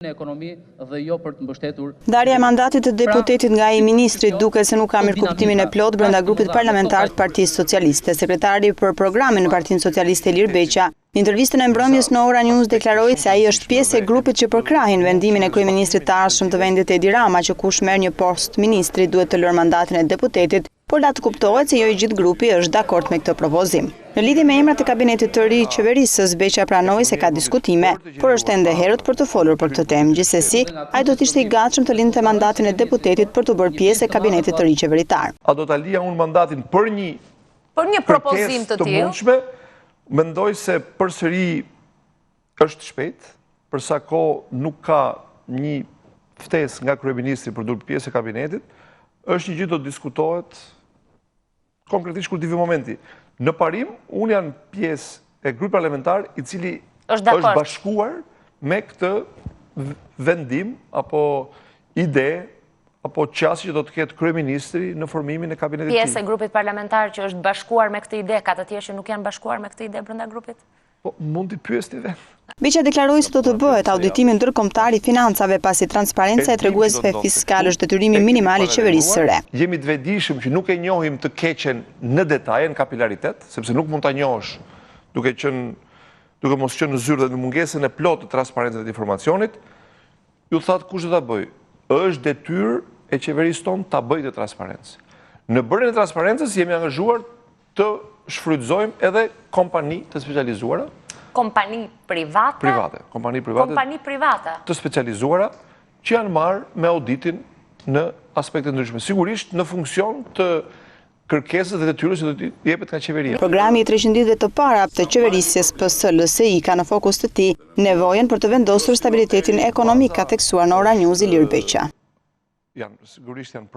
në ekonomi dhe jo për të mbështetur. Ndarja e mandatit të deputetit nga ai ministri duket se nuk ka mirëkuptimin e plot brenda grupit parlamentar të Partisë Socialiste. Sekretari për programin në Partinë Socialiste Ilir Beqa, në intervistën e mbrëmjes në Ora News deklaroi se ai është pjesë e grupit që përkrahin vendimin e kryeministrit të ardhshëm të vendit Edi Rama që kush merr një post ministri duhet të lërë mandatin e deputetit, por la të kuptohet se jo i gjithë grupi është dakord me këtë propozim. Në lidhje me emrat e kabinetit të ri qeverisës, Beqa pranoi se ka diskutime, por është ende herët për të folur për këtë temë. Gjithsesi, ai do të ishte i gatshëm të lindte mandatin e deputetit për të bërë pjesë e kabinetit të ri qeveritar. A do ta lija unë mandatin për një propozim të tillë? Mendoj se përsëri është shpejt, për sa kohë nuk ka një ftesë nga kryeministri për të bërë pjesë e kabinetit, është një gjë do të diskutohet konkretisht kur të vi momenti. Në parim, unë janë pjesë e grupit parlamentar i cili është bashkuar me këtë vendim apo ide apo qasje që do të ketë kryeministri në formimin e kabinetit të tij. Pjesë e grupit parlamentar që është bashkuar me këtë ide, ka të tjerë që nuk janë bashkuar me këtë ide brenda grupit? Po, mund t'i pyesni vetë. Beqa deklaroi se do të bëhet auditimi ndërkombëtar i financave pasi transparenca e treguesve fiskal është detyrimi minimal i qeverisë së re. Jemi të vetëdijshëm që nuk e njohim të keqen në detaje, në kapilaritet, sepse nuk mund ta njohësh duke mos qenë në zyrë dhe në mungesën e plotë të transparencës dhe të informacionit. Ju thatë kush do ta bëjë? Është detyrë e qeverisë tonë ta bëjë të transparencë. Në bërjen e transparencës jemi angazhuar të shfrytëzojmë edhe kompani të specializuara. Kompani private? Kompani private të specializuara që janë marrë me auditin në aspekte ndryshme. Sigurisht në funksion të kërkesës dhe detyrës që do t'i jepet nga qeveria. Programi i 300 ditëve të para të qeverisjes PS-LSI ka në fokus të tij nevojën për të vendosur stabilitetin ekonomik, ka theksuar në Ora News Ilir Beqa. Sigurisht janë